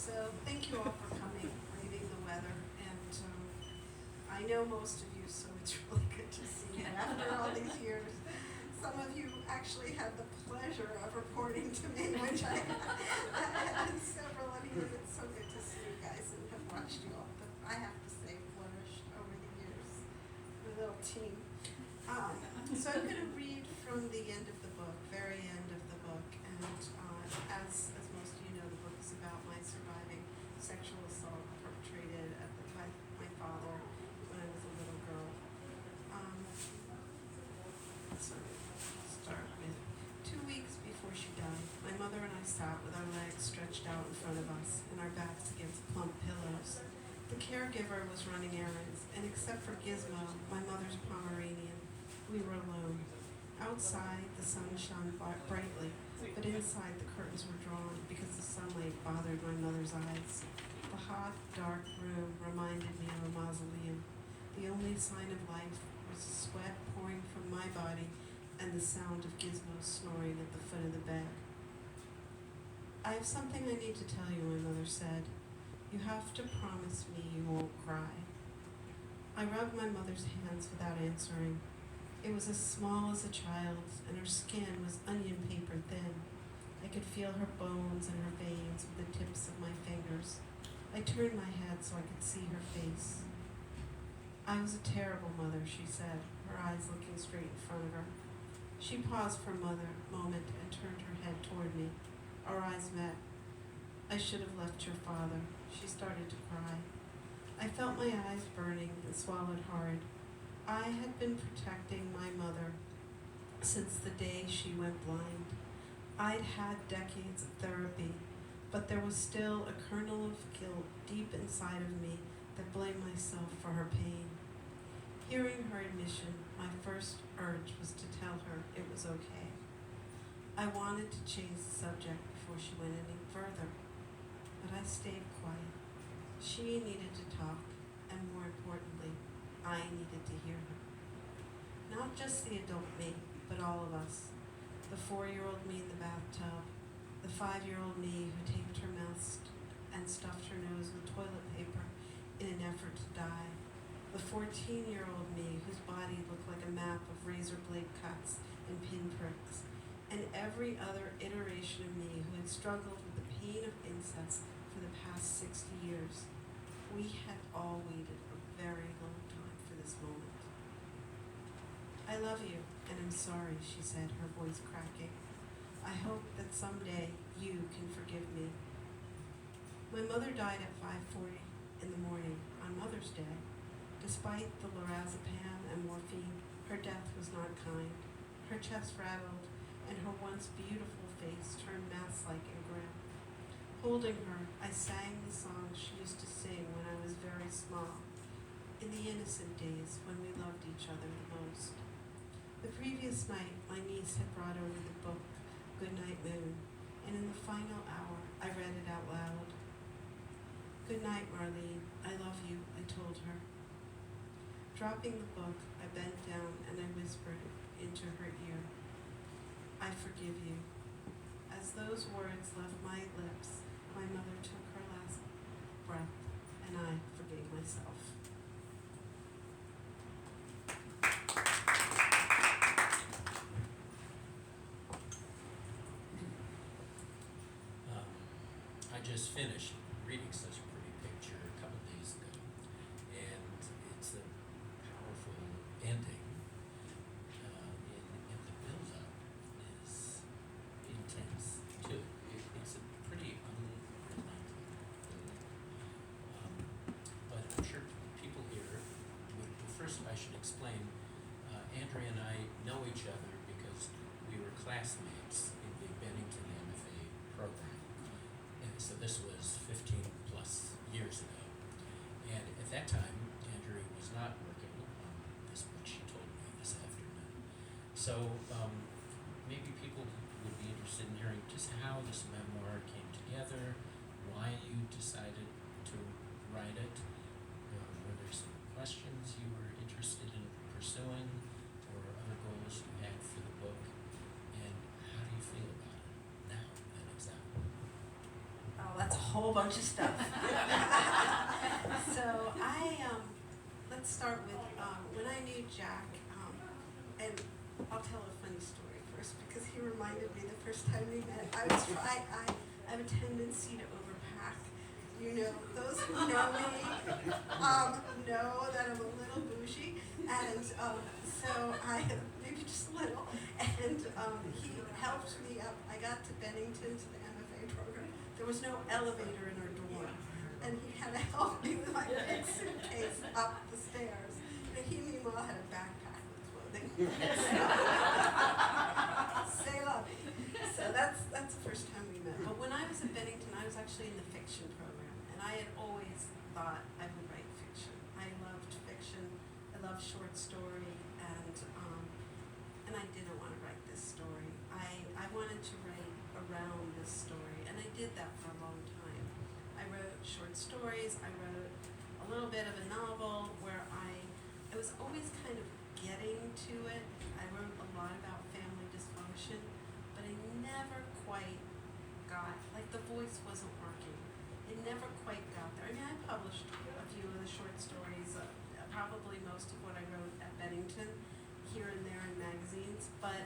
So thank you all for coming, braving the weather, and I know most of you, so it's really good to see you after all these years. Some of you actually had the pleasure of reporting to me, which and several of you, it's so good to see you guys and have watched you all, but I have to say flourished over the years, the little team. So I'm going to read from the end of the book, very end of the book, and as most of you know, the book is about my surviving sexual assault perpetrated by my father when I was a little girl. So I'll start with 2 weeks before she died, my mother and I sat with our legs stretched out in front of us and our backs against plump pillows. The caregiver was running errands, and except for Gizmo, my mother's Pomeranian, we were alone. Outside, the sun shone brightly, but inside the curtains were drawn because the sunlight bothered my mother's eyes. The hot, dark room reminded me of a mausoleum. The only sign of life was the sweat pouring from my body and the sound of Gizmo snoring at the foot of the bed. I have something I need to tell you, my mother said. You have to promise me you won't cry. I rubbed my mother's hands without answering. It was as small as a child's, and her skin was onion paper thin. I could feel her bones and her veins with the tips of my fingers. I turned my head so I could see her face. I was a terrible mother, she said, her eyes looking straight in front of her. She paused for a moment and turned her head toward me. Our eyes met. I should have left your father. She started to cry. I felt my eyes burning and swallowed hard. I had been protecting my mother since the day she went blind. I'd had decades of therapy, but there was still a kernel of guilt deep inside of me that blamed myself for her pain. Hearing her admission, my first urge was to tell her it was okay. I wanted to change the subject before she went any further, but I stayed quiet. She needed to talk, and more importantly, I needed to hear her. Not just the adult me, but all of us. The 4-year-old me in the bathtub, the 5-year-old me who taped her mouth and stuffed her nose with toilet paper in an effort to die, the 14-year-old me whose body looked like a map of razor blade cuts and pinpricks, and every other iteration of me who had struggled with the pain of incest for the past 60 years. We had all waited a very long time for this moment. I love you, and I'm sorry, she said, her voice cracking. I hope that someday you can forgive me. My mother died at 5:40 in the morning on Mother's Day. Despite the lorazepam and morphine, her death was not kind. Her chest rattled, and her once beautiful face turned mask-like and grim. Holding her, I sang the songs she used to sing when I was very small, in the innocent days when we loved each other the most. The previous night, my niece had brought over the book, Goodnight Moon, and in the final hour, I read it out loud. Good night, Marlene. I love you, I told her. Dropping the book, I bent down and I whispered into her ear, I forgive you. As those words left my lips, my mother took her last breath, and I forgave myself. I just finished reading such a pretty picture a couple days ago, and it's a powerful ending. And the build-up is intense too. It's a pretty unrelenting build-up. But I'm sure people here would. First, I should explain. Andrea and I know each other because we were classmates in the Bennington MFA program. And so this was 15 plus years ago. And at that time, Andrea was not working on this book, she told me this afternoon. So maybe people would be interested in hearing just how this memoir came together, why you decided to write it, were there some questions you were interested in pursuing, or other goals you had for the book, and how do you feel about it now, that example? Oh, that's a whole bunch of stuff. So let's start with, when I knew Jack, and I'll tell a funny story first because he reminded me the first time we met. I have a tendency to overpack. You know, those who know me know that I'm a little bougie, and so maybe just a little, and he helped me up. I got to Bennington to the MFA program. There was no elevator in our dorm, and he had to help me with my big suitcase up the stairs. And he meanwhile had a backpack with clothing. Say la vie. So that's the first time we met. But when I was at Bennington, I was actually in the fiction program, and I had always thought I would write fiction. I loved fiction. I loved short story, and I didn't want to write this story. I wanted to write around this story, and I did that for a long time. I wrote short stories. I wrote a little bit of a novel where I was always kind of getting to it. I wrote a lot about family dysfunction, but I never quite got, like the voice wasn't working. It never quite got there. I mean, I published a few of the short stories, probably most of what I wrote at Bennington, here and there in magazines, but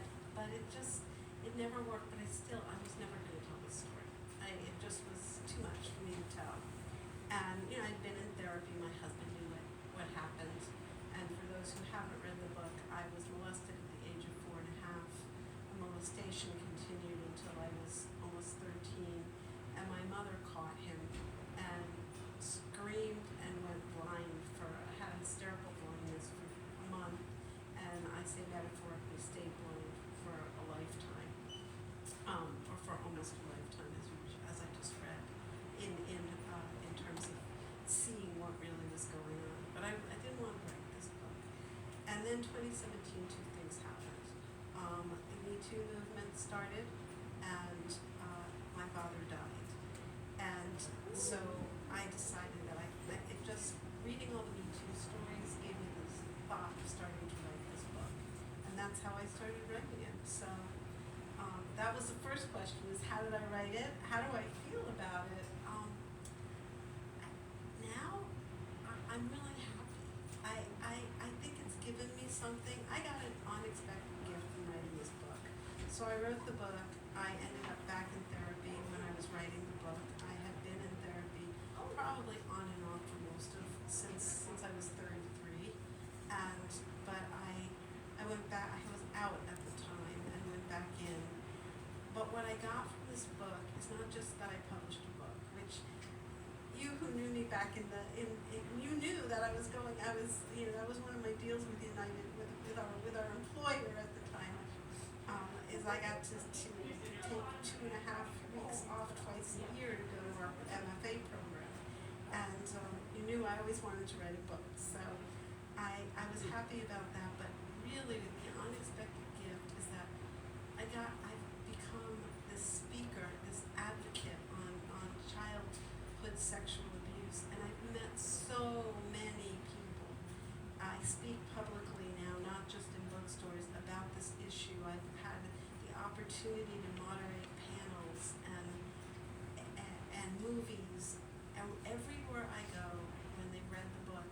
it never worked. But I was never going to tell the story. It just was too much for me to tell. And I'd been in therapy. My husband knew what happened. And for those who haven't read the book, I was molested at the age of 4.5. The molestation continued until I was almost 13, and my mother caught him and screamed and went blind had hysterical blindness for a month, and I say metaphorically stayed blind for a lifetime, or for almost a lifetime, as I just read, in terms of seeing what really was going on. But I didn't want to write this book. And then 2017, two things happened. The Me Too movement started, and my father died. And so I decided that reading all the Me Too stories gave me this thought of starting to write this book. And that's how I started writing it. So that was the first question, is how did I write it? How do I feel about it? Now, I'm really happy. I think it's given me something. I got an unexpected gift from writing this book. So I wrote the book. I ended up back in therapy when I was writing the book. I had been in therapy probably on and off for since I was 33, but I went back. I was out at the time and went back in. But what I got from this book is not just that I published a book, which you who knew me back you knew that I was that was one of my deals with United with our employer at the time. Is I got to take 2.5 weeks off twice a year to go to our MFA program. And you knew I always wanted to write a book, so I was happy about that. But really, the unexpected gift is that I've become this speaker, this advocate on childhood sexual abuse, and I've met so many people. I speak publicly now, not just in bookstores, about this issue. I've had the opportunity to moderate panels and movies. And everywhere I go, when they've read the book,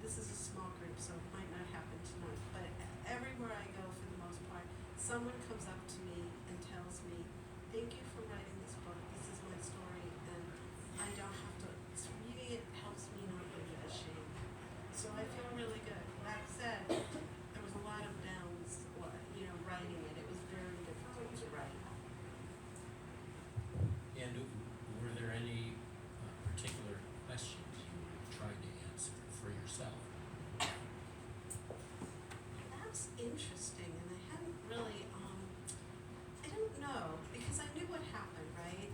this is a small group, so it might not happen tonight, but everywhere I go, for the most part, someone comes up to me and tells me, "Thank you for writing this book. This is my story, and I don't have to." Reading it helps me not to get ashamed. So I feel really good. That said, there was a lot of downs, writing it. It was very difficult to write. And were there any particular questions you were trying to answer for yourself? That's interesting, and I hadn't really, I don't know, because I knew what happened, right?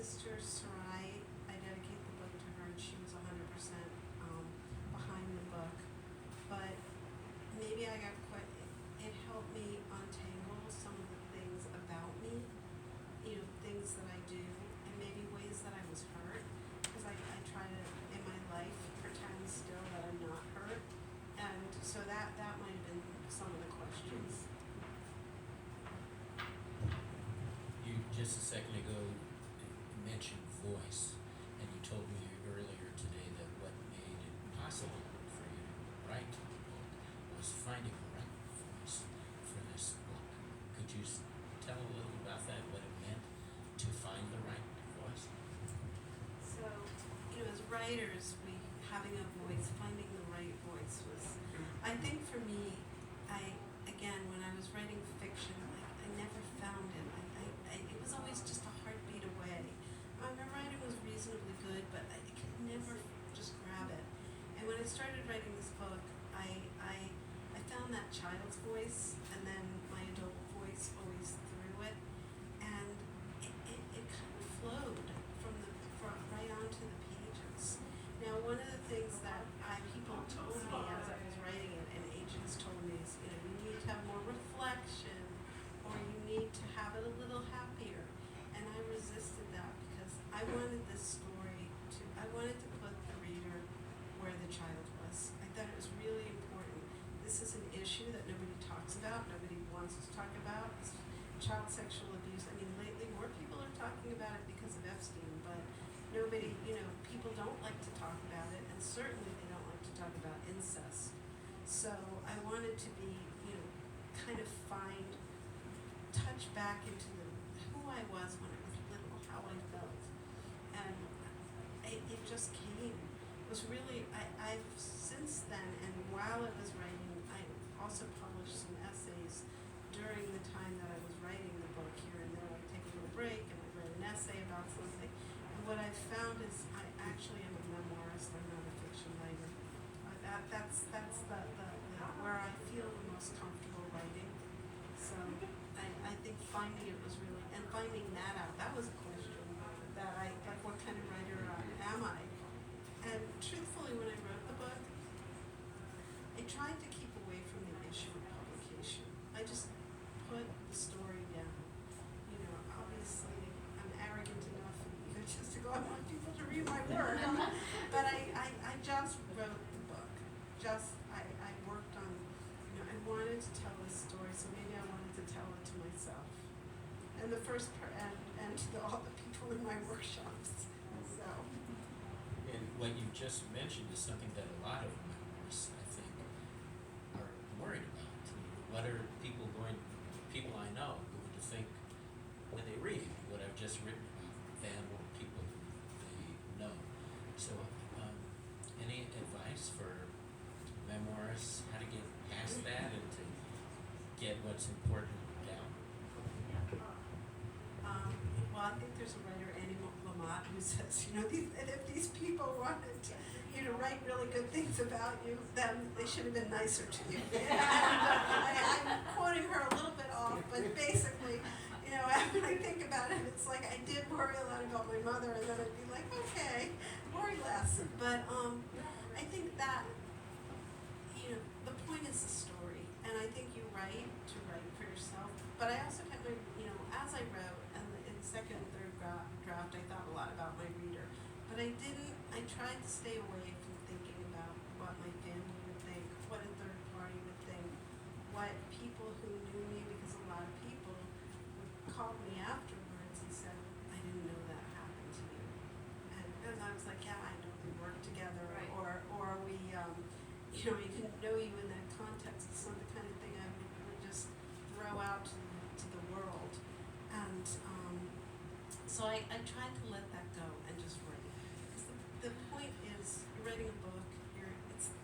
sister Sarai, I dedicate the book to her, and she was 100% behind the book. But maybe I got quite. It helped me untangle some of the things about me, things that I do, and maybe ways that I was hurt. Because I try to, in my life, pretend still that I'm not hurt. And so that might have been some of the questions. You just a second ago mentioned voice, and you told me earlier today that what made it possible for you to write the book was finding the right voice for this book. Could you tell a little about that, what it meant to find the right voice? So, as writers, having a voice, finding the right voice was, I think for me, again, when I was writing fiction, I never found it. It was always just a heartbeat away. My writing was reasonably good, but I could never just grab it. And when I started writing this book, I found that child's voice, and then my adult voice always through it, and it kind of flowed from right onto the pages. Now, one of the things that people told me as I was writing it, and agents told me, is you need to have more reflection, or you need to have it a little happier. And I resisted that because I wanted this story I wanted to put the reader where the child was. I thought it was really important. This is an issue that nobody talks about, nobody wants to talk about. It's child sexual abuse. I mean, lately more people are talking about it because of Epstein, but nobody, people don't like to talk about it, and certainly they don't like to talk about incest. So I wanted to be, kind of touch back into who I was when I was little, how I felt. And it just came. It was really, I've since then, and while I was writing, I also published some essays during the time that I was writing the book. Here and there, I'd take a little break, and I'd write an essay about something. And what I've found is I actually am a memoirist, I'm not a fiction writer. That's where I feel the most comfortable writing. So I think finding it was really, and finding that out, that was a question that like what kind of writer am I? And truthfully, when I wrote the book, I tried to keep away from the issue of publication. I just put the story down. Obviously, I'm arrogant enough just to go, I want people to read my work. But I just wrote the book. I worked on, I wanted to tell this story, so maybe I wanted to tell it to myself. And the first and to all the people in my workshops. So. And what you just mentioned is something that a lot of memoirists, I think, are worried about. What are people I know going to think when they read what I've just written about them or people they know? So, any advice for memoirists, how to get past that and to get what's important down? Well, I think there's a writer, Annie Lamott, who says, if these people wanted you to write really good things about you, then they should have been nicer to you. I'm quoting her a little bit off, but basically, when I think about it, it's like I did worry a lot about my mother, and then I'd be like, okay, worry less. But I think that, the point is the story, and I think you write to write for yourself. But I also kept my, as I wrote, and in second and third draft, I thought a lot about my reader. But I tried to stay away from thinking about what my family would think, what a third party would think, what people who knew me, because a lot of people would call me afterwards and said, I didn't know that happened to you. And I was like, yeah, I know, we work together, right. or we, you didn't know you in that context. It's not the kind of thing I would just throw out to the world. And so I tried to let that go and just write. Because the point is, you're writing a book,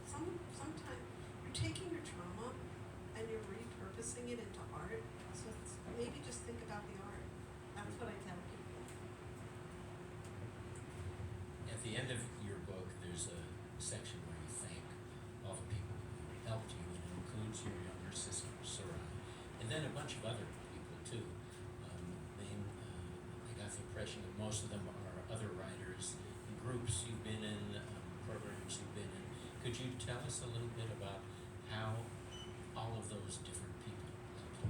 sometimes you're taking your trauma and you're repurposing it into art. So maybe just think about the art. That's what I tell people. At the end of your book, there's a section where you thank all the people who helped you, and it includes your younger sister, Sarai, and then a bunch of other people too. I got the impression that most of them are other writers, groups you've been in, programs you've been in. Could you tell us a little bit about how all of those different people help you?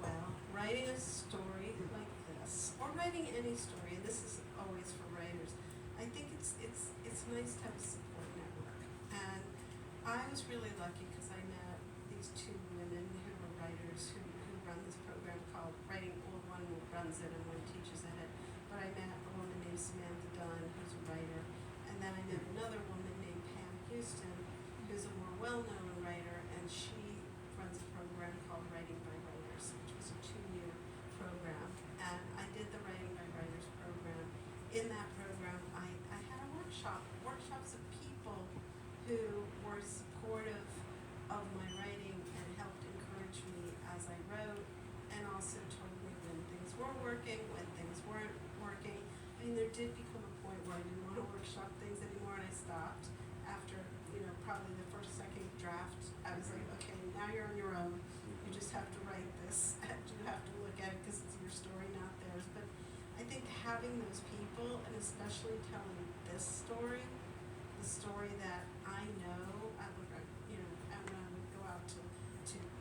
Well, writing a story like this, or writing any story, and this is always for writers, I think it's nice to have a support network. And I was really lucky because I met these two women who were writers who run this program called Writing. Well, one runs it and one teaches at it. But I met a woman named Samantha Dunn, who's a writer, and then I met another woman named Pam Houston, who's a more well-known writer, and she runs a program called Writing by Writers, which was a 2-year program. And I did the Writing by Writers program. In that program, I had a workshops of people who were supportive of my writing and helped encourage me as I wrote, and also told me when things were working, when things weren't working. I mean, there did become a point where I didn't want to workshop things anymore, and I stopped after, probably the first, second draft. I was like, okay, now you're on your own. You just have to write this. You have to look at it because it's your story, not theirs. But I think having those people, and especially telling this story, the story that I know, and when I would go out to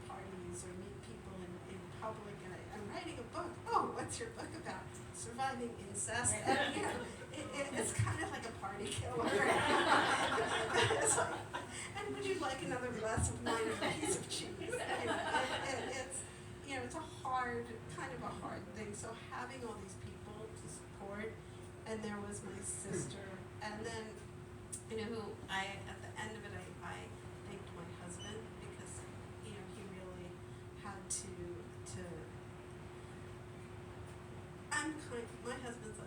parties or meet people in public, and I'm writing a book. Oh, what's your book about? Surviving incest. And, it's kind of like a party killer. It's like, and would you like another glass of wine or a piece of cheese? It's a hard thing. So having all these people to support, and there was my sister, and then, who at the end of it, I thanked my husband because, he really had to, my husband's a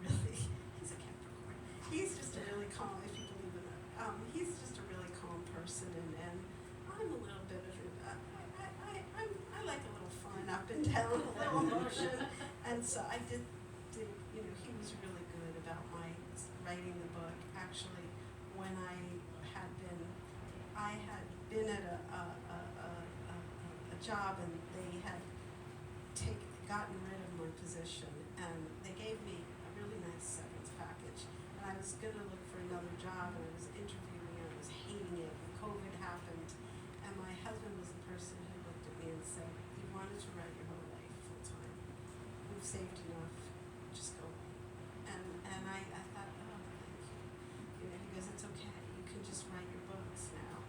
really, he's a Capricorn. He's just a really calm, if you believe in it. He's just a really calm person, and I'm a little bit of I like a little fun up and down, a little emotion, and so I did, he was really good about my writing the book. Actually, when I had been at a job, and they had gotten rid of my position, and they gave me a really nice severance package, and I was going to look for another job, and I was interviewing, and I was hating it, and COVID happened, and my husband was the person who looked at me and said, you wanted to write your whole life full time. We've saved enough, just go away. And I thought, oh, thank you. He goes, it's okay, you can just write your books now.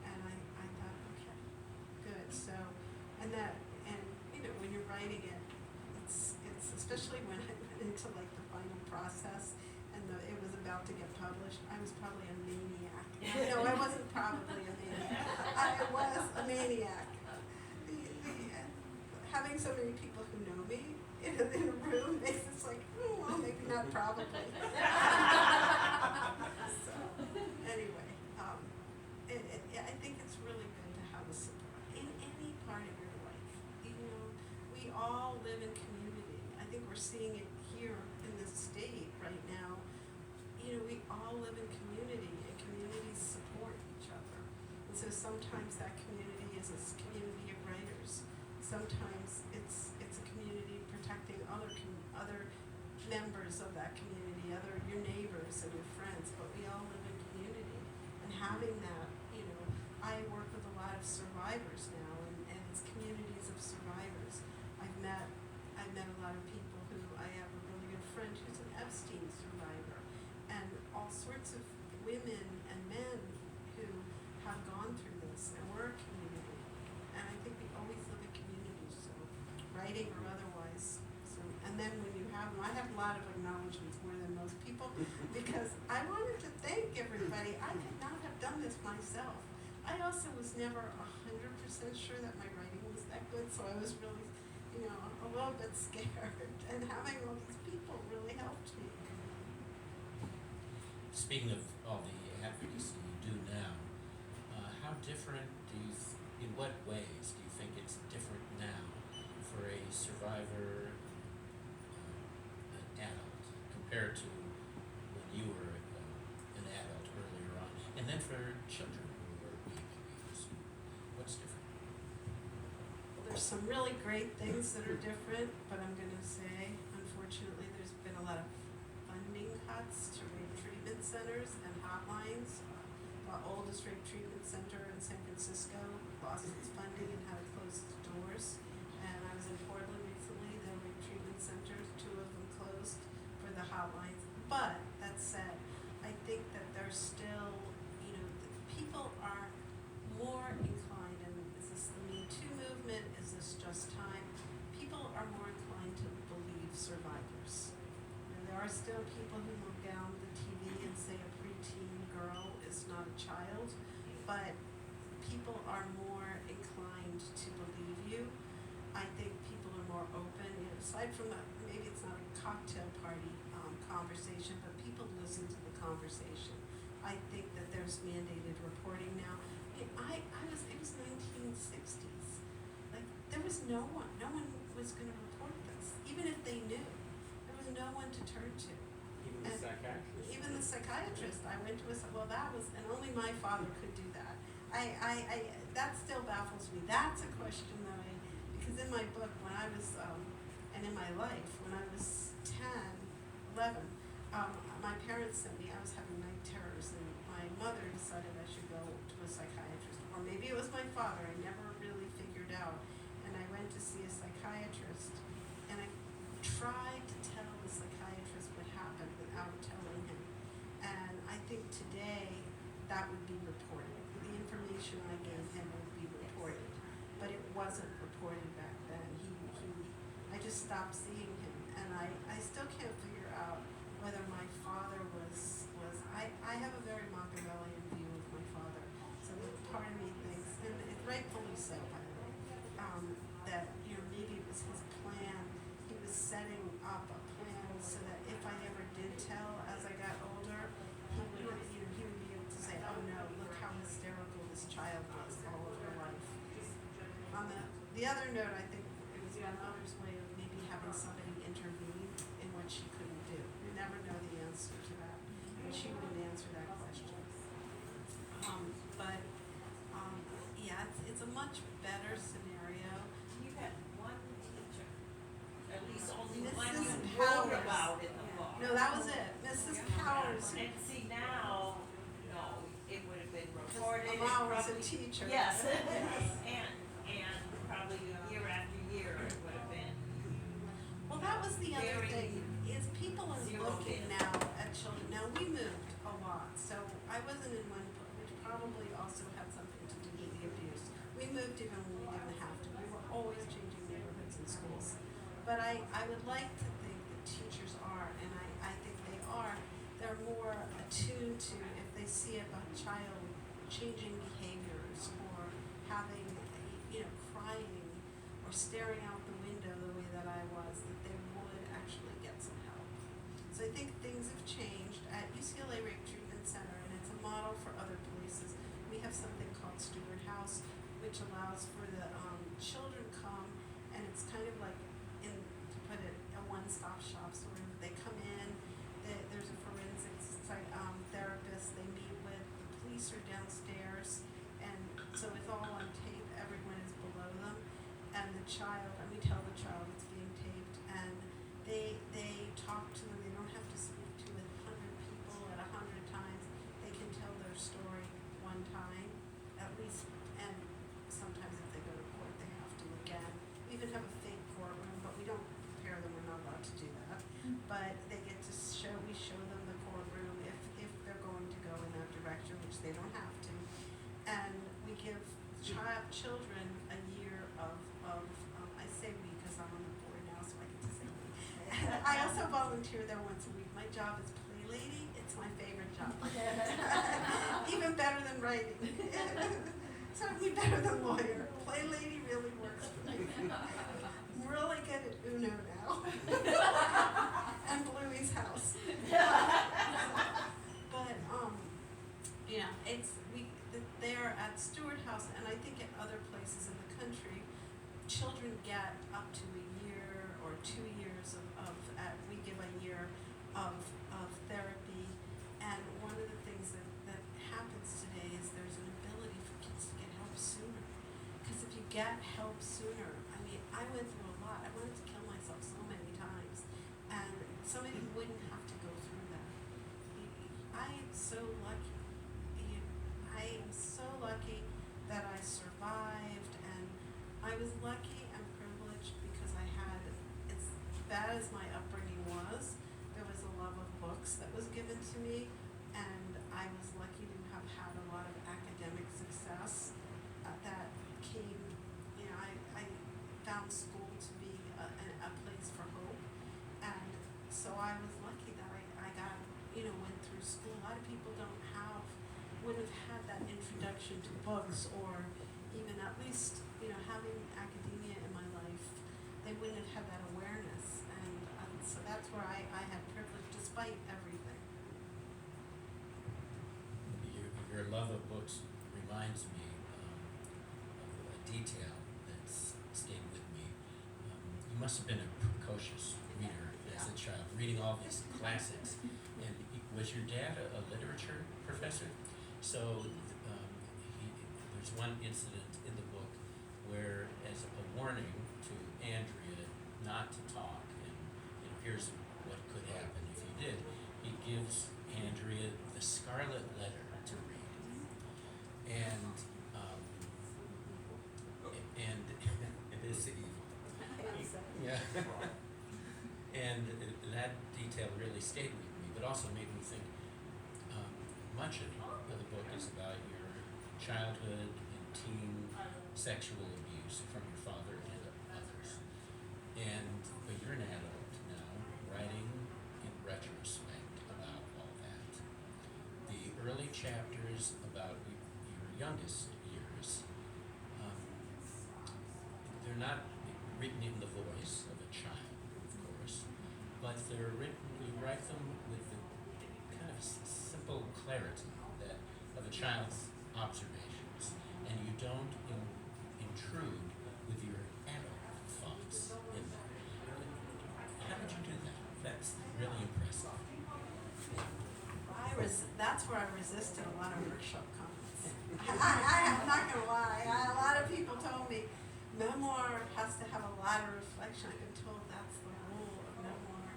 And I thought, okay, good. So, and when you're writing it, it's especially when I went into like the final process, and it was about to get published, I was probably a maniac. No, I wasn't probably a maniac. I was a maniac. Having so many people who know me in a room makes it like, oh, well, maybe not probably. So, anyway, I think it's really good to have a support in any part of your life. We all live in community. I think we're seeing it here in this state right now. We all live in community, and communities support each other. And so sometimes that community is a community of writers. Sometimes it's a community protecting other members of that community, your neighbors and your friends. But we all live in community, and having that, I work with a lot of survivors now, and it's communities of survivors. I've met a lot of people who, I have a really good friend who's an Epstein survivor, and all sorts of women and men who have gone through this, and we're a community. And I think we always live in communities, so writing or otherwise. So, and then when you have them, I have a lot of acknowledgments, more than most people, because I wanted to thank everybody. I could not have done this myself. I also was never 100% sure that my writing was that good, so I was really, a little bit scared. And having all these people really helped me. Speaking of all the advocacy you do now, how different in what ways do you think it's different now for a survivor, an adult, compared to when you were an adult earlier on, and then for children who were weak? What's different? Well, there's some really great things that are different, but I'm gonna say, unfortunately, there's been a lot of funding cuts to rape treatment centers and hotlines. The oldest rape treatment center in San Francisco lost its funding and had to close its doors. And I was in Portland recently, the rape treatment centers, 2 of them closed for the hotlines. But that said, I think that there's still, people are more inclined, and is this the Me Too movement, is this just time? People are more inclined to believe survivors. There are still people who look down the TV and say a preteen girl is not a child, but people are more inclined to believe you. I think people are more open, aside from that, maybe it's not a cocktail party conversation, but people listen to the conversation. I think that there's mandated reporting now. It was 1960s. Like, there was no one was gonna report this, even if they knew. There was no one to turn to. Even the psychiatrist. Even the psychiatrist. I went to and only my father could do that. That still baffles me. That's a question that because in my book, when I was, and in my life, when I was 10, 11, my parents sent me, I was having night terrors, and my mother decided I should go to a psychiatrist. Or maybe it was my father, I never really figured out. And I went to see a psychiatrist, and I tried to tell the psychiatrist what happened without telling him. And I think today that would be reported. The information I gave him would be reported, but it wasn't reported back then. I just stopped seeing him, and I still can't figure out whether my father was I have a very Machiavellian view of my father. So part of me thinks, and rightfully so, by the way, that maybe it was his plan. He was setting up a plan so that if I ever did tell as I got older, he would be able to say, oh no, look how hysterical this child was all of her life. On the other note, I think it was my mother's way of maybe having somebody intervene in what she couldn't do. You never know the answer to that, and she wouldn't answer that question. Yeah, it's a much better scenario. You had one teacher, at least only Mrs. one you Powers. wrote about in the book. No, that was it, Mrs. Powers. And see now, no, it would have been reported. My mom was a probably- teacher. Yes, and probably year after year it would have been. Well, that was the other Very thing, is people are zero looking in. now at children. Now, we moved a lot, so I wasn't in one, which probably also had something to do with the abuse. We moved even when we didn't have to. We were always changing neighborhoods and schools. But I would like to think that teachers are, and I think they are, they're more attuned to if they see a child changing behaviors or having, crying or staring out the window the way that I was, that they would actually get some help. So I think things have changed. At UCLA Rape Treatment Center, and it's a model for other places, we have something called Stewart House, which allows for the children come, and it's kind of like, to put it, a one-stop shop sort of. They come in, there's a forensics therapist they meet with, the police are downstairs, and so it's all on tape, everyone is below them, and the child, and we tell the child it's being taped, and they talk to them, they don't have to speak to 100 people at 100 times, they can tell their story one time, at least, and sometimes if they go to court, they have to again. We even have a fake courtroom, but we don't prepare them, we're not allowed to do that. But they get to we show them the courtroom if they're going to go in that direction, which they don't have to. And we give children a year of I say we because I'm on the board now, so I get to say we. I also volunteer there once a week. My job is play lady. It's my favorite job. Even better than writing. Certainly better than lawyer. Play lady really works for me. I'm really good at Uno now. And Bluey's house. But they're at Stewart House, and I think at other places in the country, children get up to a year or 2 years we give a year of therapy, and one of the things that happens today is there's an ability for kids to get help sooner. Because if you get help sooner, I I went through a lot. I wanted to kill myself so many times, and somebody wouldn't have to go through that. I am so lucky. I am so lucky that I survived, and I was lucky and privileged because I had, as bad as my upbringing was, there was a love of books that was given to me, and I was lucky to have had a lot of academic success that came, I found school to be a place for hope, and so I was lucky that I got, went through school. A lot of people wouldn't have had that introduction to books, or even at least, having academia in my life, they wouldn't have had that awareness, and so that's where I had privilege despite everything. Your love of books reminds me of a detail that's stayed with me. You must have been a precocious reader as a child, reading all these classics. And was your dad a literature professor? So there's one incident in the book where, as a warning to Andrea not to talk, and here's what could happen if you did, he gives Andrea the Scarlet Letter to read, and it is evil. Yeah. And that detail really stayed with me, but also made me think much of the book is about your childhood and teen sexual abuse from your father and others. But you're an adult now, writing in retrospect about all that. The early chapters about your youngest years, they're not written in the voice of a child, of course, but they're written, you write them with the kind of simple clarity of a child's observations, and you don't intrude with your adult thoughts in that. How did you do that? That's really impressive. That's where I resisted a lot of workshop comments. I'm not going to lie. A lot of people told me memoir has to have a lot of reflection. I've been told that's the rule of memoir.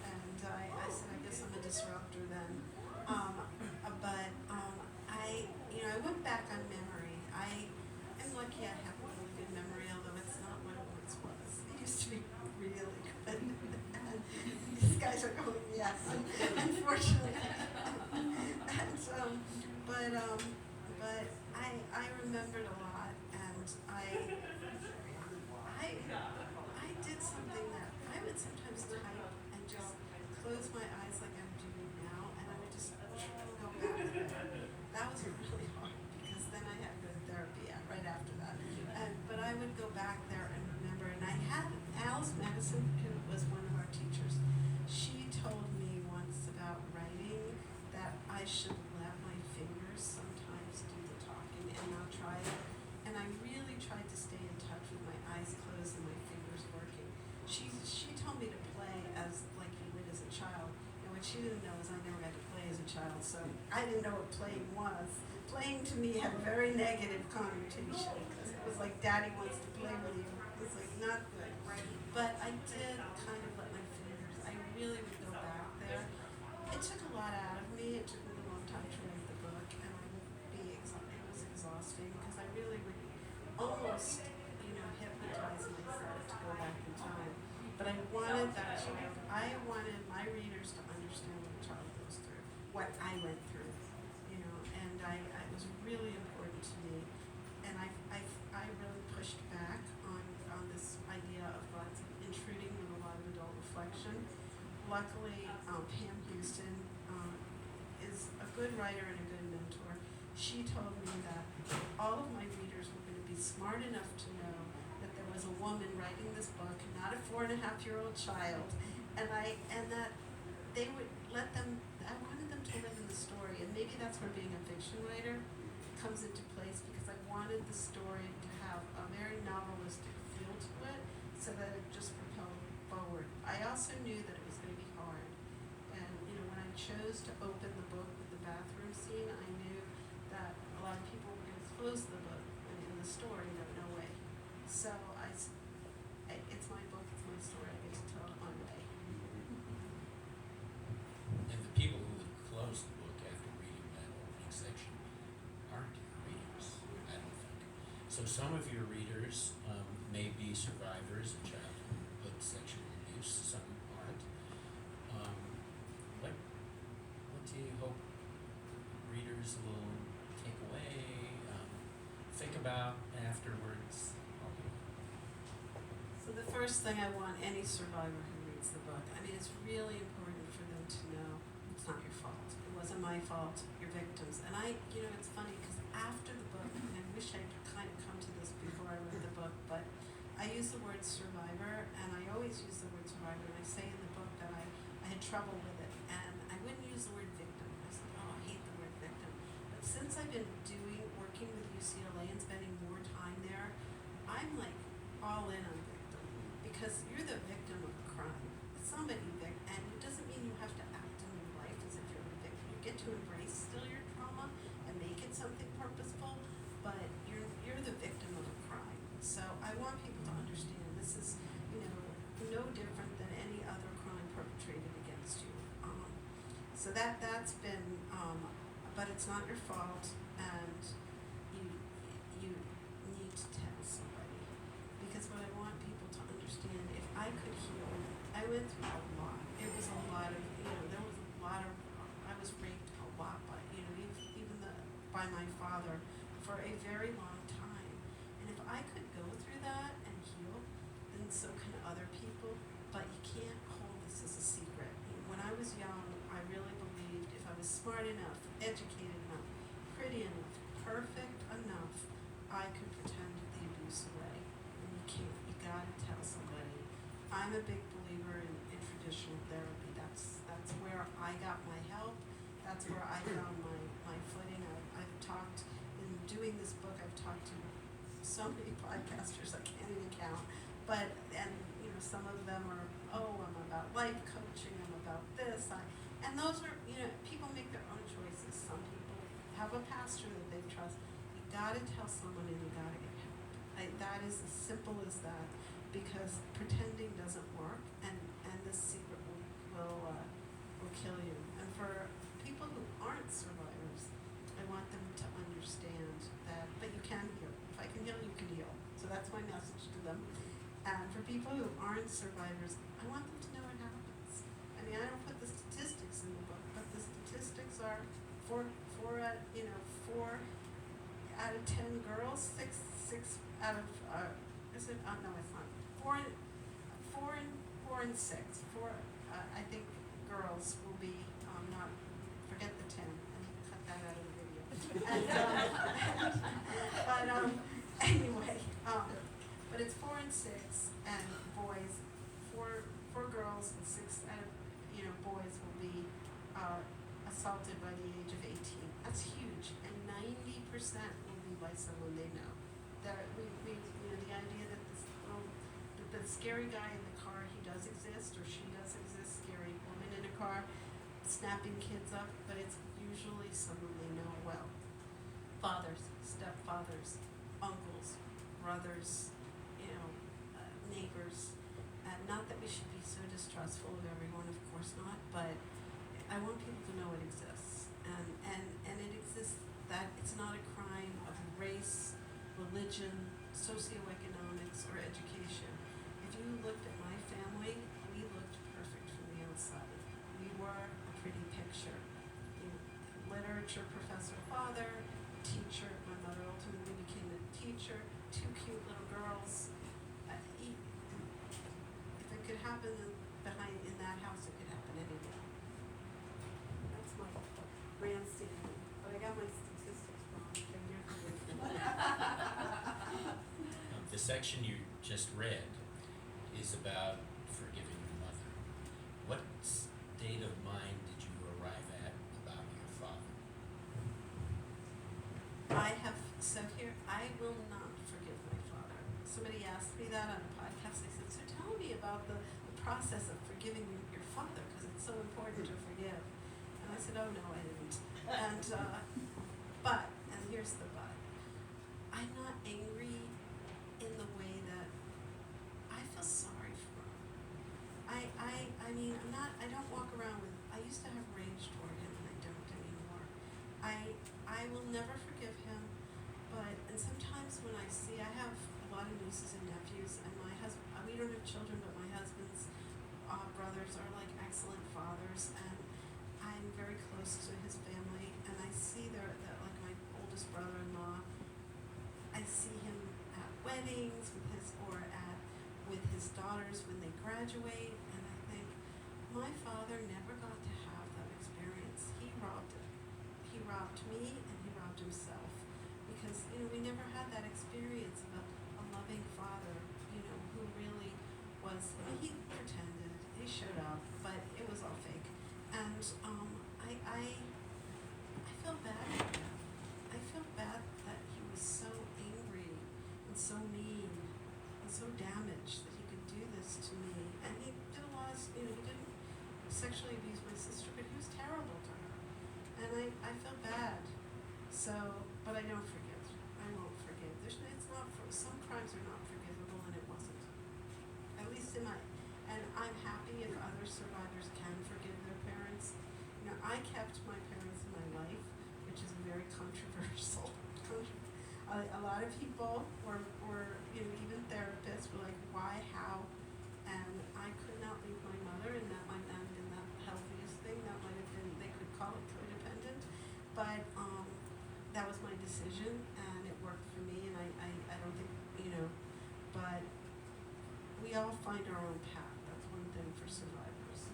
And I said, I guess I'm a disruptor then. I went back on memory. I am lucky I have a really good memory, although it's not what it once was. It used to be really good. And these guys are going, yes, unfortunately. But I remembered a lot, and I did something that I would sometimes type and just close my eyes like I'm doing now, and I would just go back there. That was really hard because then I had good therapy right after that. But I would go back there and remember, and I had Alice Madison, who was one of our teachers. She told me once about writing that I should let my fingers sometimes do the talking and not try it. And I really tried to stay in touch with my eyes closed and my fingers working. She told me to play as like you would as a child. And what she didn't know is I never got to play as a child, so I didn't know what playing was. Playing to me had a very negative connotation because it was like daddy wants to play with you. It was like not good. But I did kind of let my fingers, I really would go back there. It took a lot out of me. It took me a long time to write the book, and I would be exhausted. It was exhausting because I really would almost, hypnotize myself to go back in time. But I wanted that child. I wanted my readers to understand what a child goes through, what I went through, and it was really important to me. And I really pushed back on this idea of lots of intruding with a lot of adult reflection. Luckily, Pam Houston is a good writer and a good mentor. She told me that all of my readers were going to be smart enough to know that there was a woman writing this book, not a 4.5-year-old child, and that they would let them. I wanted them to live in the story, and maybe that's where being a fiction writer comes into place, because I wanted the story to have a very novelistic feel to it, so that it just propelled forward. I also knew that it was going to be hard, and when I chose to open the book with the bathroom scene, I knew that a lot of people were going to close the book in the story. No way. So So some of your readers may be survivors of childhood sexual abuse, some aren't. What do you hope readers will take away, think about afterwards? So the first thing I want any survivor who reads the book, I mean, it's really important for them to know it's not your fault. It wasn't my fault, you're victims. And it's funny because after the book, and I wish I'd kind of come to this before I read the book, but I use the word survivor, and I always use the word survivor, and I say in the book that I had trouble with it, and I wouldn't use the word victim. I said, I hate the word victim. But since I've been working with UCLA and spending more time there, I'm like all in on victim, because you're the victim of a crime. Somebody and it doesn't mean you have to act in your life as if you're a victim. You get to embrace still your trauma and make it something purposeful, but you're the victim of a crime. So I want people to understand this is, no different than any other crime perpetrated against you. So that's been, but it's not your fault, and you need to tell somebody. Because what I want people to understand, if I could heal, I went through a lot. It was a lot of, there was a lot of, I was raped a lot by, even by my father for a very long time. And if I could go through that and heal, then so can other people. But you can't hold this as a secret. When I was young, I really believed if I was smart enough, educated enough, pretty enough, perfect enough, I could pretend the abuse away. And you can't. You gotta tell somebody. I'm a big believer in traditional therapy. That's where I got my help. That's where I found my footing. I've talked, in doing this book, I've talked to so many podcasters I can't even count. But, some of them are, I'm about life coaching, I'm about this. And those are, people make their own choices. Some people have a pastor that they trust. You gotta tell someone and you gotta get help. That is as simple as that, because pretending doesn't work, and this secret will kill you. And for people who aren't survivors, I want them to understand that, but you can heal. If I can heal, you can heal. So that's my message to them. And for people who aren't survivors, I want them to know it happens. I mean, I don't put the statistics in the book, but the statistics are four out of 10 girls, six out of is it? No, it's not. Four and six. I think girls will be not. Forget the 10 and cut that out of the video. Anyway, but it's 4 and 6, and boys, four girls and 6 out of boys will be assaulted by the age of 18. That's huge, and 90% will be by someone they know. That the idea that the scary guy in the car, he does exist, or she does exist, scary woman in a car, snapping kids up, but it's usually someone they know well. Fathers, stepfathers, uncles, brothers, neighbors. Not that we should be so distrustful of everyone, of course not, but I want people to know it exists. And it exists, that it's not a crime of race, religion, socioeconomics, or education. If you looked at my family, we looked perfect from the outside. We were a pretty picture. Literature professor father, teacher, my mother ultimately became a teacher, 2 cute little girls. If it could happen in that house, it could happen anywhere. That's my grandstanding, but I got my statistics wrong. The section you just read is about forgiving your mother. What state of mind did you arrive at about your father? I will not forgive my father. Somebody asked me that on a podcast. They said, so tell me about the process of forgiving your father, because it's so important to forgive. And I said, oh no, I didn't. And here's the but. I'm not angry in the way that I feel sorry for him. I don't walk around with, I used to have rage toward him, and I don't anymore. I will never forgive him, and sometimes when I see nieces and nephews, and my husband, we don't have children, but my husband's brothers are like excellent fathers, and I'm very close to his family, and I see that like my oldest brother-in-law, I see him at weddings with his daughters when they graduate, and I think my father never got to have that experience. He robbed it. He robbed me, and he robbed himself, because we never had that experience of a loving father, who really was. He pretended, he showed up, but it was all fake, and I feel bad for him. I feel bad that he was so angry and so mean and so damaged that he could do this to me. And he did a lot of, he didn't sexually abuse my sister, but he was terrible to her. And I feel bad. So, but I don't forgive. I won't forgive. Some crimes are not forgivable, and it wasn't. At least in my, and I'm happy if other survivors can forgive their parents. I kept my parents in my life, which is very controversial. A lot of people were even therapists were like, why, how? And I could not leave my mother, and that might not have been the healthiest thing. That might have been, they could call it codependent, but that was my decision, and it worked for me, and I don't think, but we all find our own path. That's one thing for survivors.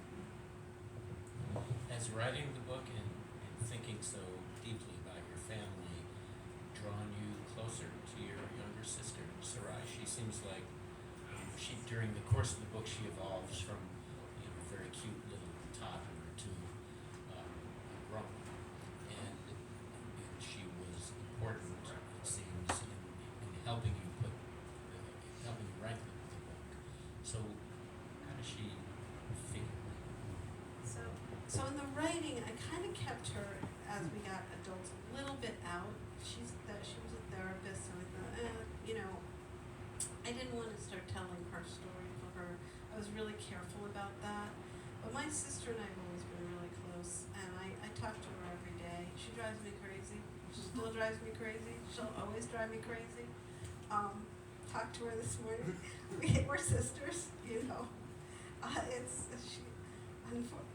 Has writing the book and thinking so deeply about your family drawn you closer to your younger sister, Sarai? She seems like during the course of the book, she evolves from a very cute little toddler to grown, and she was important, it seems, in helping you write the book. So how does she figure? So in the writing, I kind of kept her, as we got adults, a little bit out. She was a therapist, so I thought, I didn't want to start telling her story for her. I was really careful about that. But my sister and I have always been really close, and I talk to her every day. She drives me crazy. She still drives me crazy. She'll always drive me crazy. Talked to her this morning. We're sisters,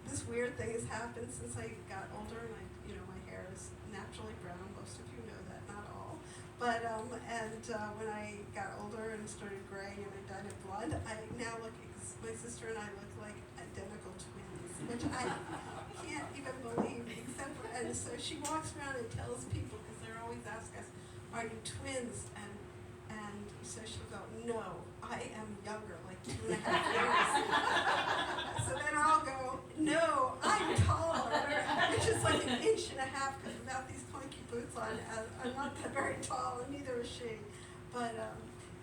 this weird thing has happened since I got older, and my hair is naturally brown. Most of you know that, not all. But when I got older and started graying and I dyed it blonde, I now my sister and I look like identical twins, which I can't even believe. And so she walks around and tells people, because they're always asking us, "Are you twins?" And so she'll go, "No, I am younger, like 2.5 years." So then I'll go, "No, I'm taller," which is like 1.5 inches, because without these clunky boots on, I'm not that very tall, and neither is she. But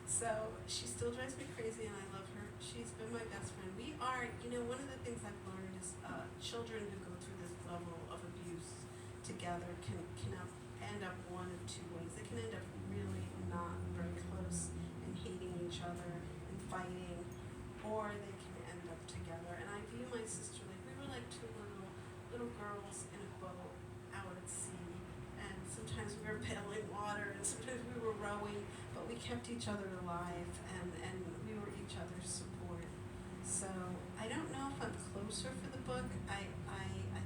so she still drives me crazy, and I love her. She's been my best friend. We are, one of the things I've learned is children who go through this level of abuse together can end up one of two ways. They can end up really not very close and hating each other and fighting, or they can end up together. And I view my sister like we were like two little girls in a boat out at sea, and sometimes we were paddling water, and sometimes we were rowing, but we kept each other alive, and we were each other's support. So I don't know if I'm closer for the book. I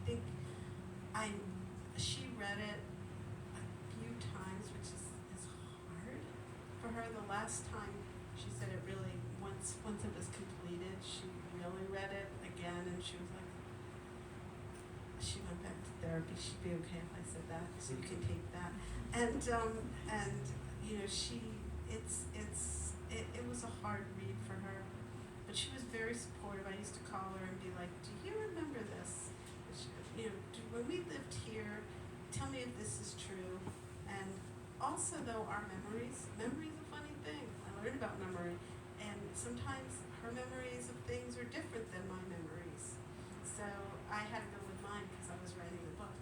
think she read it a few times, which is hard for her. The last time she said it really, once it was completed, she really read it again, and she was like, she went back to therapy. She'd be okay if I said that, so you can take that. And it was a hard read for her, but she was very supportive. I used to call her and be like, "Do you remember this? When we lived here, tell me if this is true." And also, though, our memory's a funny thing. I learned about memory, and sometimes her memories of things are different than my memories. So I had to go with mine because I was writing the book.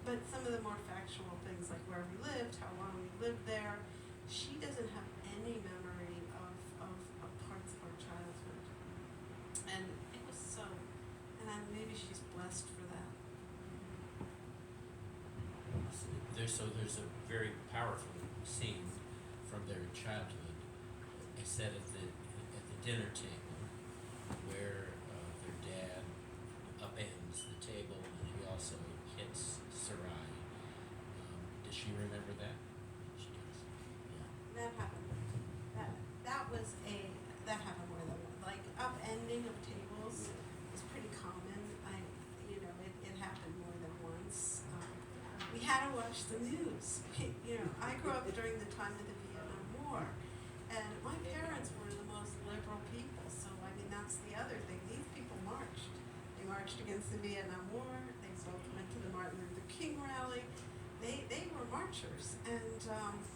But some of the more factual things, like where we lived, how long we lived there, she doesn't have any memory of parts of our childhood. And it was so, and maybe she's blessed for that. There's a very powerful scene from their childhood I sat at the dinner table where their dad upends the table and he also hits Sarai. Does she remember that? She does. Yeah. That happened. That happened more than one. Like upending of tables is pretty common. It happened more than once. We had to watch the news. I grew up during the time of the Vietnam War, and my parents were the most liberal people. So that's the other thing. These people marched. They marched against the Vietnam War. They both went to the Martin Luther King rally. They were marchers, and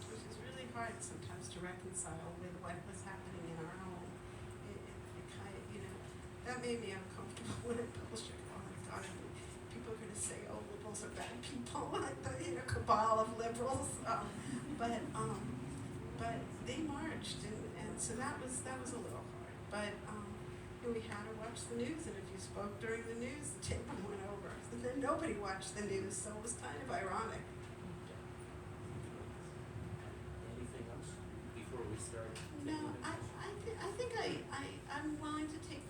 which is really hard sometimes to reconcile with what was happening in our home. It kind of, that made me uncomfortable when I published it. Oh my God, people are going to say, oh, liberals are bad people, like the cabal of liberals. But they marched, and so that was a little hard. But we had to watch the news, and if you spoke during the news, the table went over. And then nobody watched the news, so it was kind of ironic. Anything else before we start? No, I'm willing to take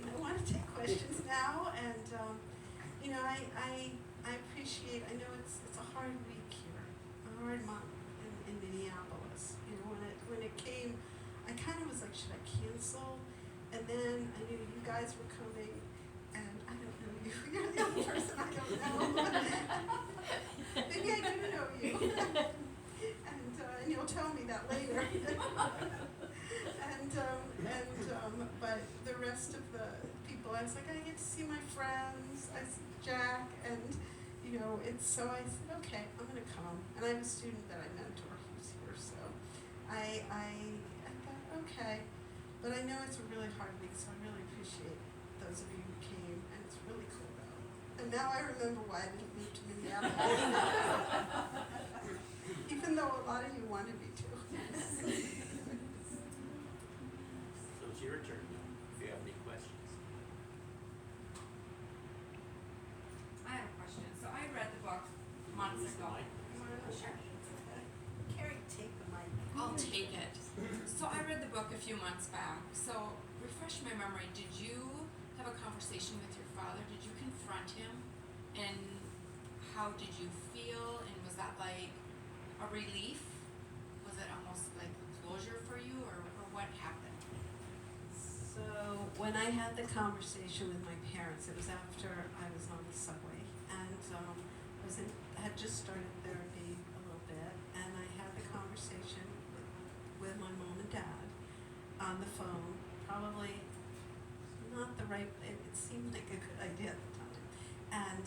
I want to take questions now, and I appreciate. I know it's a hard week here, a hard month in Minneapolis. When it came, I kind of was like, should I cancel? And then I knew you guys were coming, and I don't know you. You're the only person I don't know. Maybe I do know you. And you'll tell me that later. But the rest of the people, I was like, I get to see my friends. I see Jack, and so I said, okay, I'm gonna come. And I have a student that I mentor who's here, so I thought, okay. But I know it's a really hard week, so I really appreciate those of you who came, and it's really cold out. And now I remember why I didn't move to Minneapolis. Even though a lot of you wanted me to. So it's your turn now, if you have any questions. I have a question. So I read the book months Use the ago. mic. Sure. Carrie, take the mic. I'll take it. So I read the book a few months back. So refresh my memory. Did you have a conversation with your father? Did you confront him? And how did you feel? And was that like a relief? Was it almost like a closure for you, or what happened? So when I had the conversation with my parents, it was after I was on the subway, and I had just started therapy a little bit, and I had the conversation with my mom and dad on the phone. Probably not the right. It seemed like a good idea at the time, and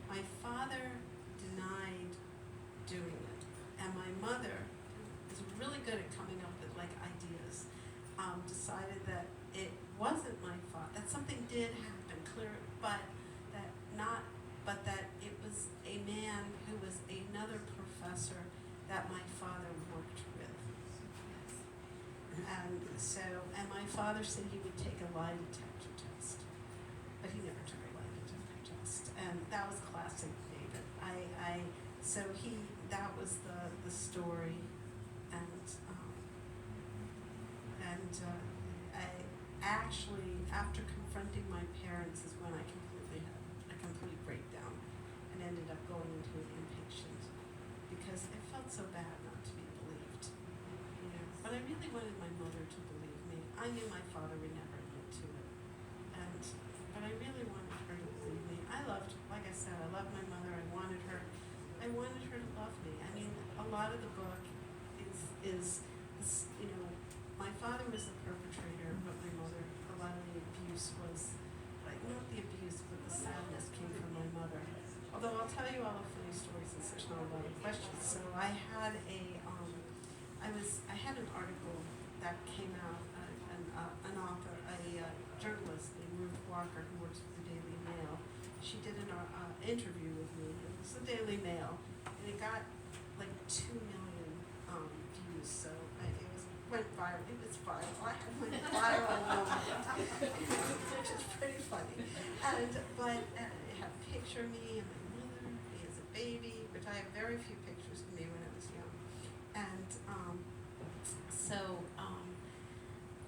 my father denied doing it, and my mother is really good at coming up with like ideas. Decided that it wasn't my fault. That something did happen, clear, but that it was a man who was another professor that my father worked with. And my father said he would take a lie detector test, but he never took a lie detector test, and that was classic David. That was the story, and I actually, after confronting my parents, is when I completely had a complete breakdown and ended up going into an inpatient because it felt so bad not to be believed. But I really wanted my mother to believe me. I knew my father would never admit to it, but I really wanted her to believe me. Like I said, I loved my mother. I wanted her to love me. I mean, a lot of the book is my father was the perpetrator, but my mother, a lot of the abuse was, like, not the abuse, but the sadness came from my mother. Although I'll tell you all the funny stories since there's not a lot of questions. So I had I had an article that came out, an author, a journalist named Ruth Walker who works for the Daily Mail. She did an interview with me. It was the Daily Mail, and it got like 2 million views. So went viral. It was viral. I had my viral moment, which is pretty funny. But it had a picture of me and my mother, me as a baby, which I have very few pictures of me when I was young. And so,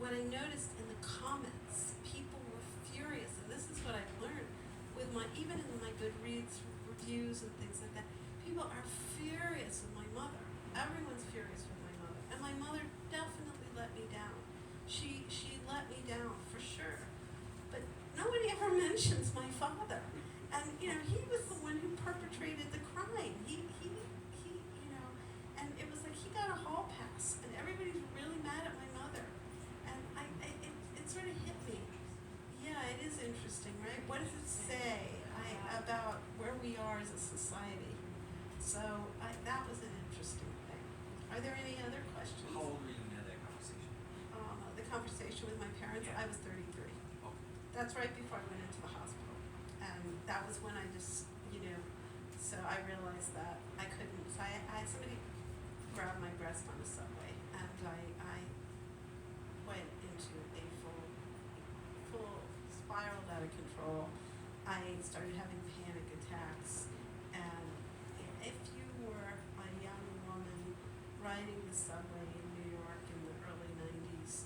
what I noticed in the comments, people were furious, and this is what I've learned with even in my Goodreads reviews and things like that, people are furious with my mother. Everyone's furious with my mother, and my mother definitely let me down. She let me down for sure, but nobody ever mentions my father. And he was the one who perpetrated the crime. He and it was like he got a hall pass, and everybody's really mad at my mother. And it sort of hit me. Yeah, it is interesting, right? What does it say about where we are as a society? So that was an interesting thing. Are there any other questions? How old were you when you had that conversation? The conversation with my parents, Yeah. I was 33. Okay. That's right before I went into the hospital. And that was when I just, so I realized that I couldn't, so I had somebody grab my breast on the subway, and I went into a full spiraled out of control. I started having panic attacks, and if you were a young woman riding the subway in New York in the early 90s,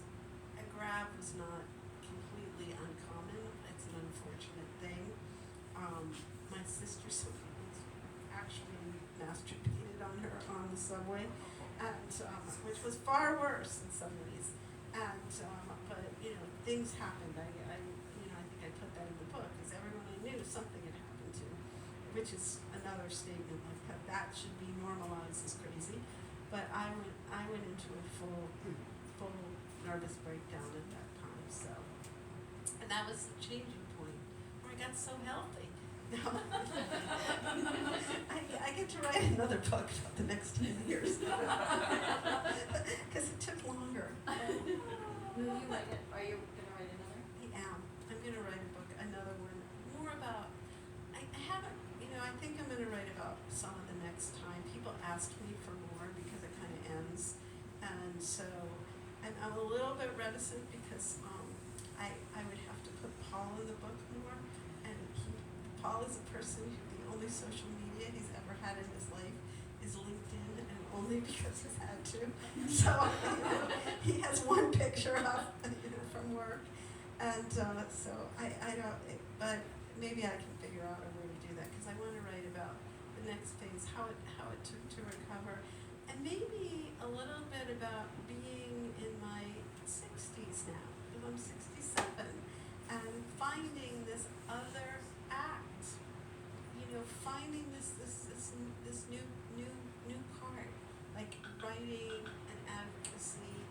a grab was not completely uncommon. It's an unfortunate thing. My sister actually masturbated on her on the subway, and which was far worse in some ways. And but things happened. I think I put that in the book, because everyone I knew something had happened to, which is another statement like that should be normalized as crazy. But I went into a full nervous breakdown at that time. So, and that was the changing point where I got so healthy. I get to write another book about the next 10 years because it took longer. Will you write it? Are you gonna write another? I'm going to write another one, more about, I haven't, I think I'm going to write about some of the next time. People asked me for more because it kind of ends, and so I'm a little bit reticent because I would have to put Paul in the book more, and Paul is a person who the only social media he's ever had in his life is LinkedIn, and only because he's had to. So he has one picture up, from work, and so I don't. But maybe I can figure out a way to do that, because I want to write about the next phase, how it took to recover, and maybe a little bit about being in my 60s now, because I'm 67, and finding this other act. Finding this new part, like writing and advocacy,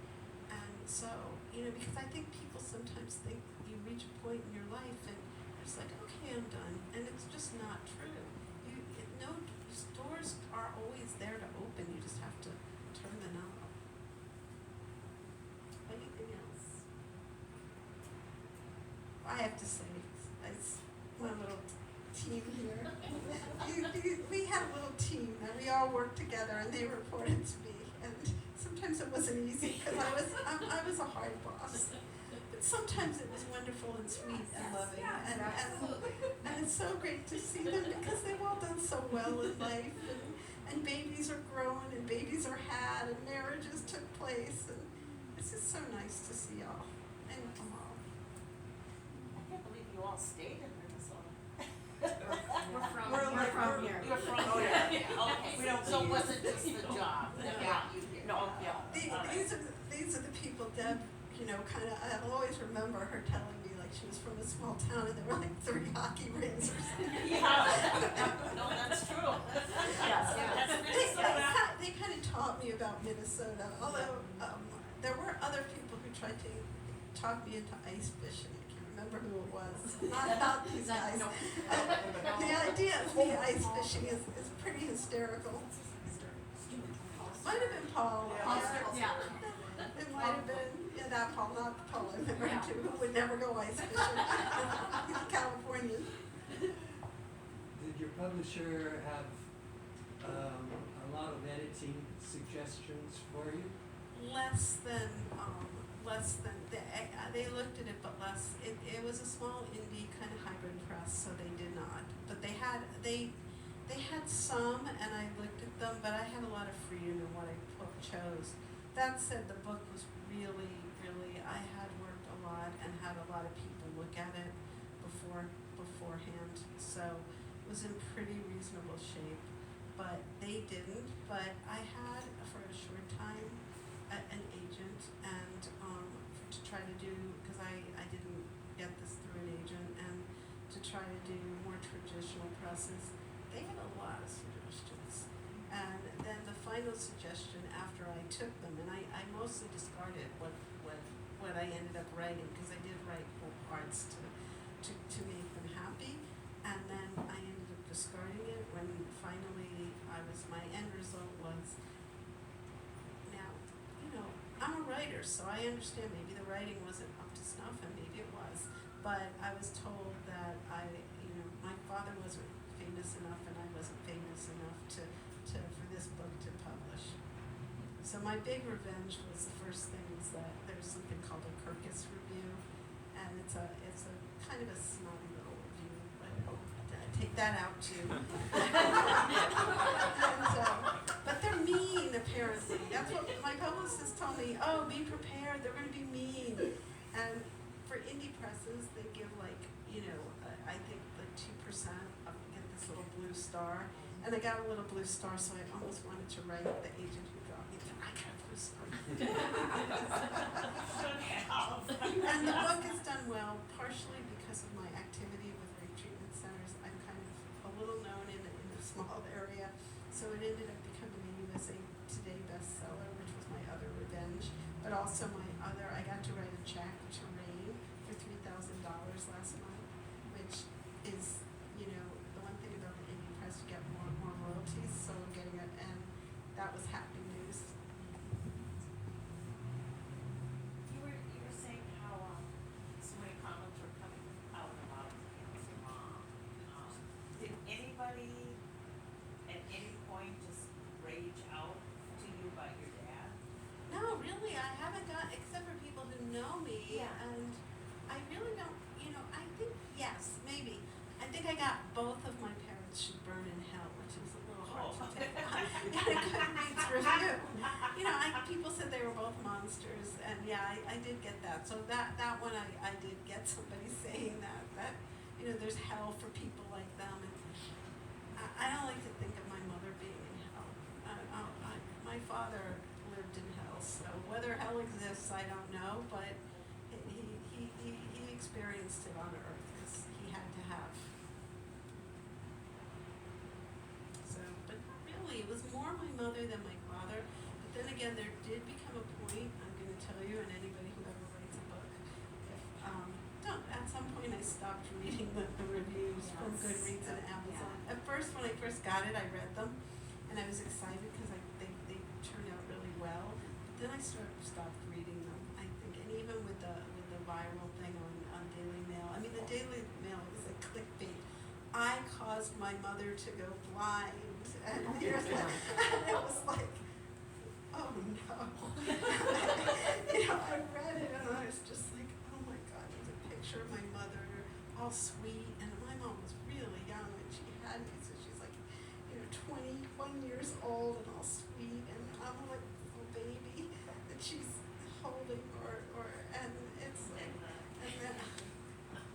and so because I think people sometimes think you reach a point in your life and it's like, okay, I'm done, and it's just not true. No doors are always there to open. You just have to turn the knob. Anything else? I have to say, it's one little team here. We had a little team, and we all worked together, and they reported to me. And sometimes it wasn't easy because I was a hard boss, but sometimes it was wonderful and sweet and loving. And it's so great to see them because they've all done so well in life, and babies are grown, and babies are had, and marriages took place, and it's just so nice to see y'all and them all. I can't believe you all stayed in Minnesota. We're from here. You're from Oh, here? yeah. Okay, We don't so it leave. wasn't just the job that brought you here? No, yeah. These are the people Deb, I'll always remember her telling me like she was from a small town and there were like 3 hockey rinks or something. Yeah, no, that's true. Yes, That's They Minnesota. kind of taught me about Minnesota, although there were other people who tried to talk me into ice fishing. I can't remember who it was. Not these guys. The idea of me ice fishing is pretty hysterical. Might have been Paul. Yeah. It might have been, that Paul, not the Paul I remember too, who would never go ice fishing. He's a Californian. Did your publisher have a lot of editing suggestions for you? Less than they looked at it, but less. It was a small indie kind of hybrid press, so they did not. But they had some, and I looked at them. But I had a lot of freedom in what I chose. that said, the book was really, I had worked a lot and had a lot of people look at it beforehand, so it was in pretty reasonable shape. But they didn't, but I had, for a short time, an agent, and to try to do, because I didn't get this through an agent, and to try to do more traditional presses, they had a lot of suggestions. And then the final suggestion after I took them, and I mostly discarded what I ended up writing, because I did write whole parts to make them happy, and then I ended up discarding it when finally my end result was, now, I'm a writer, so I understand maybe the writing wasn't up to snuff, and maybe it was, but I was told that my father wasn't famous enough and I wasn't famous enough for this book to publish. So my big revenge was, the first thing was that there's something called a Kirkus review, and it's a kind of a snobby little review, but take that out too. But they're mean, apparently. That's what my publicist told me. Oh, be prepared, they're going to be mean. And for indie presses, they give I think 2% of get this little blue star. And I got a little blue star, so I almost wanted to write the agent who got me. I got a blue star. And the book has done well, partially because of my activity with rape treatment centers. I'm kind of a little known in a small area, so it ended up becoming a USA Today bestseller, which was my other revenge. But also I got to write a check to Rain for $3,000 last month, which is, the one thing about the indie press, you get more and more royalties, so I'm getting it, and that was happy news. You were saying how so many comments were coming out about his mom. Did anybody at any point just rage out to you about your dad? No, really, I haven't got, except for people who know me, Yeah. and I really don't, I think, yes, maybe. I think I got both of my parents should burn in hell, which is a little hard to take on. In a Goodreads review. People said they were both monsters, and yeah, I did get that. So that one I did get somebody saying that there's hell for people like them, and I don't like to think of my mother being in hell. My father lived in hell, so whether hell exists, I don't know, but he experienced it on earth, because he had to have. So, but really, it was more my mother than my father. But then again, there did become a point, I'm going to tell you, and anybody who ever writes a book, at some point I stopped reading the reviews from Goodreads and Amazon. At first, when I first got it, I read them, and I was excited because they turned out really well. But then I stopped reading them, I think, and even with the viral thing on Daily Mail. I mean, the Daily Mail was like clickbait. I caused my mother to go blind, and here's that. And it was like, oh no. I read it and I was just like, oh my God, there's a picture of my mother, all sweet, and my mom was really young when she had me, so she's like, 21 years old and all sweet, and I'm like, oh baby, that she's holding, and it's like, and then.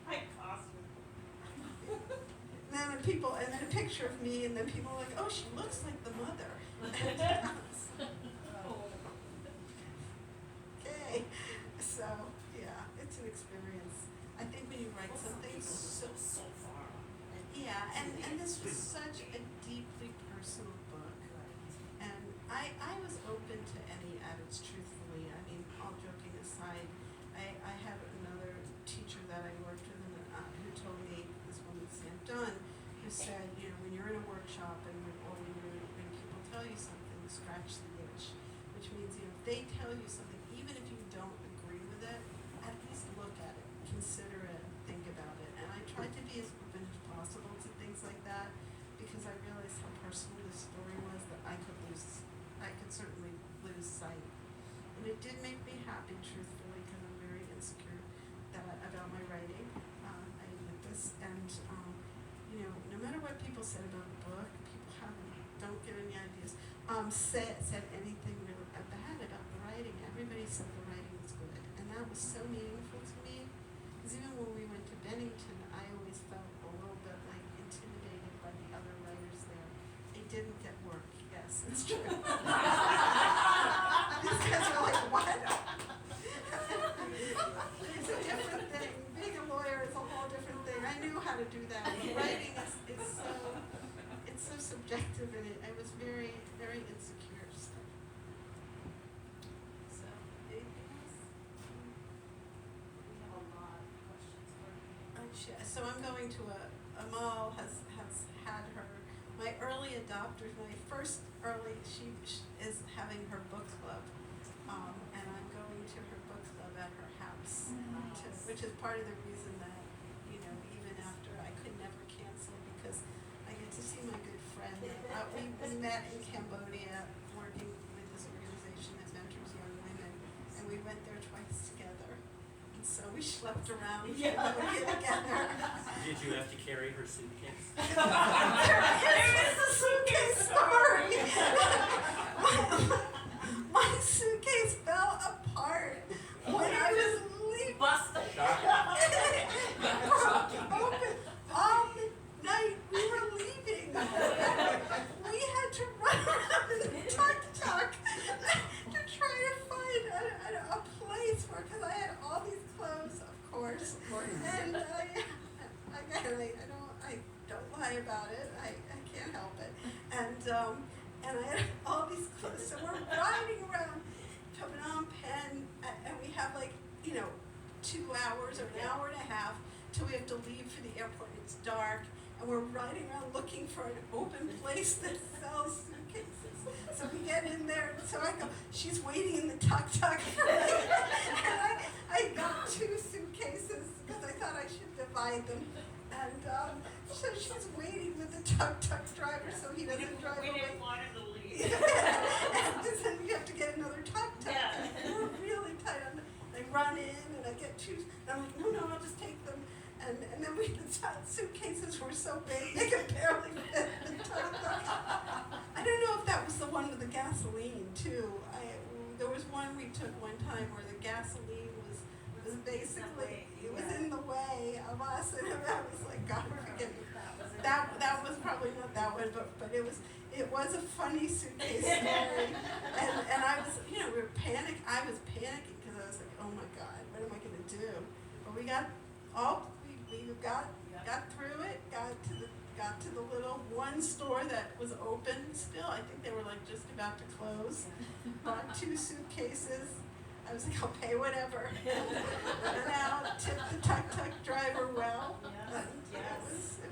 I cost you. And then a picture of me, and then people are like, oh, she looks like the mother. Okay, so yeah, it's an experience. I think when you write something so far. yeah, and this was such a deeply personal book, and I was open to any edits, truthfully. I mean, all joking aside, I had another teacher that I worked with, who told me, this woman, Sam Dunn, who said, when you're in a workshop and when people tell you something, scratch the itch, which means, if they tell you something, even if you don't agree with it, at least look at it, consider it, think about it. And I tried to be as open as possible to things like that, because I realized how personal this story was, that I could certainly lose sight. And it did make me happy, truthfully, because I'm very insecure about my writing. I admit this, and no matter what people said about the book, people don't get any ideas. Said anything really bad about the writing. writing, everybody said the writing was good, and that was so meaningful to me. Because even when we went to Bennington, I always felt a little bit like intimidated by the other writers there. They didn't get work, yes, it's true. These guys are like, what? It's a different thing. Being a lawyer is a whole different thing. I knew how to do that. But writing is so subjective, and I was very, very insecure. So, anything else? We have a lot of questions for you. So I'm going to Amal has had her, my early adopters, my first early, she is having her book club, and I'm going to her book club at her house, which is part of the reason that, you know, even after I could never cancel, because I get to see my good friend. We met in Cambodia working with this organization that mentors young women, and we went there twice together. So we schlepped around Cambodia together. Did you have to carry her suitcase? There is a suitcase story. My suitcase fell apart when I was leaving. Busted. Open all night. We were leaving. We had to run around in the tuk-tuk to try to find a place for, because I had all these clothes, of course. And I don't lie about it. I can't help it. And I had all these clothes. So we're riding around to Phnom Penh, and we have 2 hours or an hour and a half till we have to leave for the airport. It's dark, and we're riding around looking for an open place that sells suitcases. So we get in there, and so I go, she's waiting in the tuk-tuk for me. And I got 2 suitcases because I thought I should divide them. And so she's waiting with the tuk-tuk driver so he doesn't drive away. We didn't want him to leave. And then we have to get another tuk-tuk. Yeah. And we're really tight on I run in and I get 2, and I'm like, no, I'll just take them. And then the suitcases were so big, they could barely fit the tuk-tuk. I don't know if that was the one with the gasoline, too. There was one we took one time where the gasoline was basically, it was in the way of us, and I was like, God, forgive me. That was probably not that one, but it was a funny suitcase story. And I was, we were I was panicking because I was like, oh my God, what am I gonna do? But we got through it, got to the little one store that was open still. I think they were just about to close. Bought 2 suitcases. I was like, I'll pay whatever. Went out, tipped the tuk-tuk driver well. Yes. It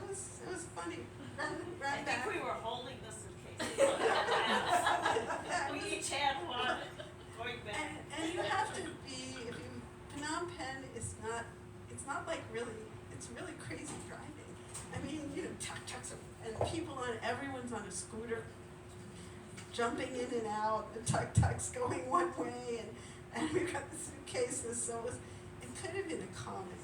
was funny. Ran I back. think we were holding the suitcases on our laps. We each had one going back. And you have to be, Phnom Penh is not, it's not it's really crazy driving. I mean, tuk-tuks and people everyone's on a scooter, jumping in and out, the tuk-tuks going one way, and we got the suitcases, so it could have been a comedy.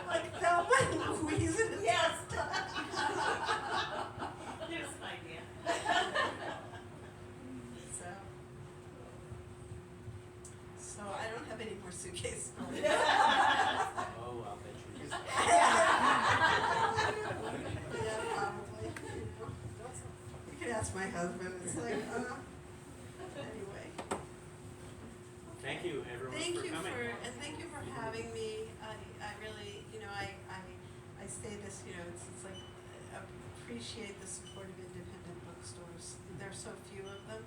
Like Thelma and Louise in a Yes. tuk-tuk. Here's an idea. So I don't have any more suitcase stories. Oh, I'll bet you. Yeah, probably. You can ask my husband. It's like, anyway. Thank you, everyone, Thank for you coming. thank you for having me. I really, I say this, it's like appreciate the support of independent bookstores. There's so few of them,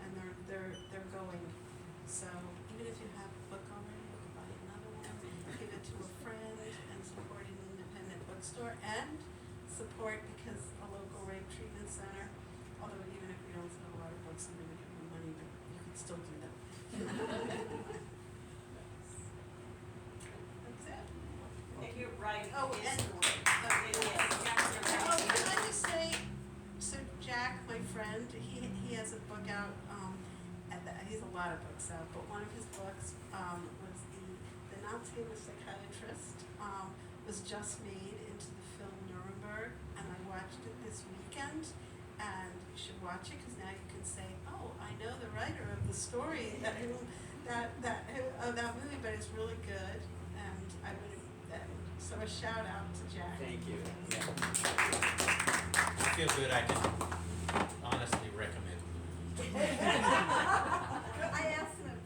and they're going. So even if you have a book already, you can buy another one, give it to a friend, and support an independent bookstore, and support because a local rape treatment center. Although even if you don't sell a lot of books and really give you money, but you can still do that. That's it. And you're right. Oh, it is and- the way. It is. Oh, can I just say, so Jack, my friend, he has a book out, he has a lot of books out, but one of his books, was the Nazi and the Psychiatrist, was just made into the film Nuremberg, and I watched it this weekend, and you should watch it because now you can say, oh, I know the writer of the story of that movie, but it's really good, and I would so a shout out to Jack. Thank you. Yeah. I feel good, I can honestly recommend. I asked him at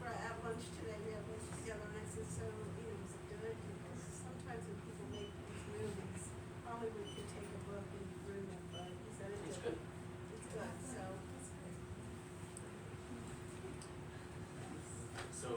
lunch today, we had lunch together, and I said, so, was it good? Because sometimes when people make these movies, Hollywood can take a book and ruin it, but he said it It's did. good. It's good, so. So